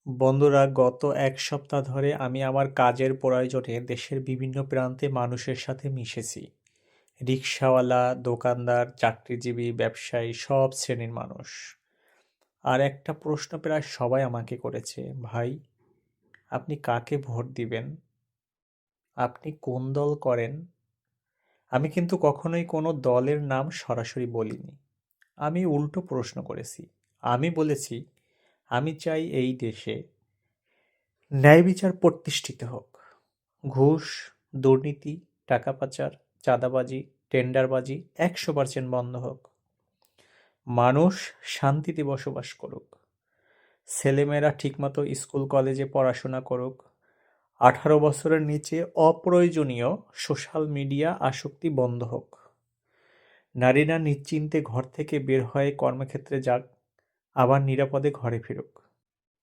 বন্ধুরা, গত এক সপ্তাহ ধরে আমি আমার কাজের প্রয়োজনে দেশের বিভিন্ন প্রান্তে মানুষের সাথে মিশেছি। রিকশাওয়ালা, দোকানদার, চাকরিজীবী, ব্যবসায়ী, সব শ্রেণীর মানুষ। আর একটা প্রশ্ন প্রায় সবাই আমাকে করেছে, ভাই, আপনি কাকে ভোট দিবেন? আপনি কোন দল করেন? আমি কিন্তু কখনোই কোনো দলের নাম সরাসরি বলিনি। আমি উল্টো প্রশ্ন করেছি। আমি বলেছি, আমি চাই এই দেশে ন্যায় বিচার প্রতিষ্ঠিত হোক। ঘুষ, দুর্নীতি, টাকা পাচার, চাঁদাবাজি, টেন্ডারবাজি ১০০% বন্ধ হোক। মানুষ শান্তিতে বসবাস করুক। ছেলেমেয়েরা ঠিকমতো স্কুল কলেজে পড়াশোনা করুক। ১৮ বছরের নিচে অপ্রয়োজনীয় সোশ্যাল মিডিয়া আসক্তি বন্ধ হোক। নারীরা নিশ্চিন্তে ঘর থেকে বের হয়ে কর্মক্ষেত্রে যাক, আবার নিরাপদে ঘরে ফিরুক।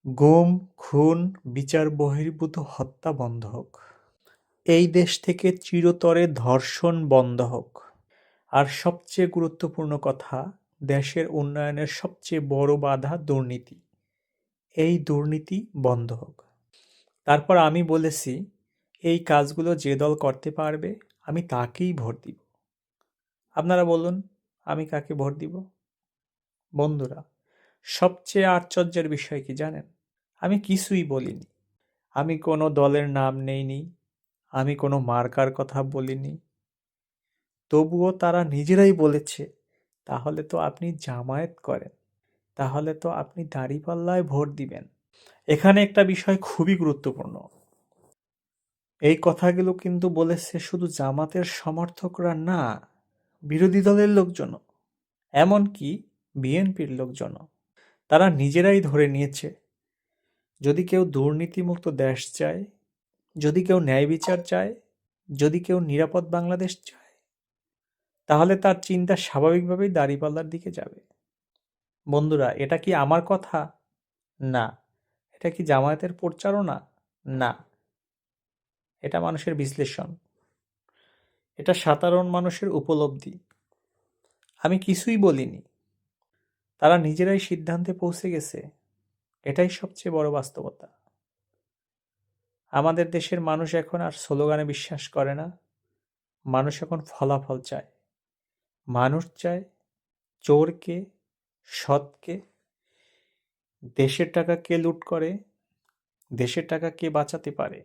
গুম, খুন, বিচার বহির্ভূত হত্যা বন্ধ হোক। এই দেশ থেকে চিরতরে ধর্ষণ বন্ধ হোক। আর সবচেয়ে গুরুত্বপূর্ণ কথা, দেশের উন্নয়নের সবচেয়ে বড় বাধা দুর্নীতি। এই দুর্নীতি বন্ধ হোক। তারপর আমি বলেছি, এই কাজগুলো যে দল করতে পারবে আমি তাকেই ভোট দিব। আপনারা বলুন, আমি কাকে ভোট দিব? বন্ধুরা, সবচেয়ে আশ্চর্যের বিষয় কি জানেন? আমি কিছুই বলিনি। আমি কোনো দলের নাম নেইনি। আমি কোনো মার্কার কথা বলিনি। তবুও তারা নিজেরাই বলেছে, তাহলে তো আপনি জামায়াত করেন, তাহলে তো আপনি দাঁড়িপাল্লায় ভোট দিবেন। এখানে একটা বিষয় খুবই গুরুত্বপূর্ণ। এই কথাগুলো কিন্তু বলেছে শুধু জামাতের সমর্থকরা না, বিরোধী দলের লোকজনও, এমনকি বিএনপির লোকজনও। তারা নিজেরাই ধরে নিয়েছে, যদি কেউ দুর্নীতিমুক্ত দেশ চায়, যদি কেউ ন্যায় বিচার চায়, যদি কেউ নিরাপদ বাংলাদেশ চায়, তাহলে তার চিন্তা স্বাভাবিকভাবেই দাঁড়িপাল্লার দিকে যাবে। বন্ধুরা, এটা কি আমার কথা? না। এটা কি জামায়াতের প্রচারণা? না। এটা মানুষের বিশ্লেষণ। এটা সাধারণ মানুষের উপলব্ধি। আমি কিছুই বলিনি। তারা নিজেরাই সিদ্ধান্তে পৌঁছে গেছে। এটাই সবচেয়ে বড় বাস্তবতা। আমাদের দেশের মানুষ এখন আর স্লোগানে বিশ্বাস করে না। মানুষ এখন ফলাফল চায়। মানুষ চায় চোরকে, সৎকে, দেশের টাকা কে লুট করে, দেশের টাকা কে বাঁচাতে পারে।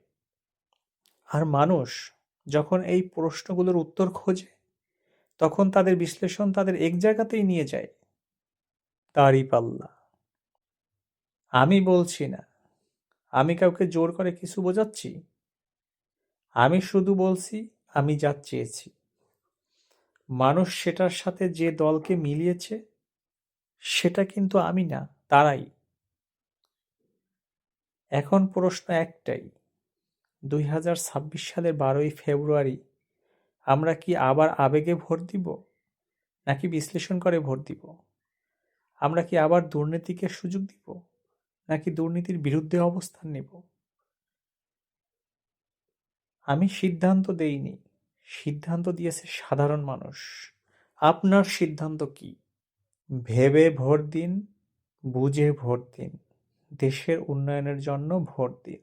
আর মানুষ যখন এই প্রশ্নগুলোর উত্তর খোঁজে, তখন তাদের বিশ্লেষণ তাদের এক জায়গাতেই নিয়ে যায়, দাঁড়িপাল্লা। আমি বলছি না, আমি কাউকে জোর করে কিছু বোঝাচ্ছি। আমি শুধু বলছি, আমি যা চেয়েছি। মানুষ সেটার সাথে যে দলকে মিলিয়েছে, সেটা কিন্তু আমি না, তারাই। এখন প্রশ্ন একটাই, ২০২৬ সালের ১২ই ফেব্রুয়ারি আমরা কি আবার আবেগে ভোট দিব, নাকি বিশ্লেষণ করে ভোট দিব? আমরা কি আবার দুর্নীতিকে সুযোগ দিব, নাকি দুর্নীতির বিরুদ্ধে অবস্থান নেব? আমি সিদ্ধান্ত দেইনি, সিদ্ধান্ত দিয়েছে সাধারণ মানুষ। আপনার সিদ্ধান্ত কি? ভেবে ভোট দিন, বুঝে ভোট দিন, দেশের উন্নয়নের জন্য ভোট দিন।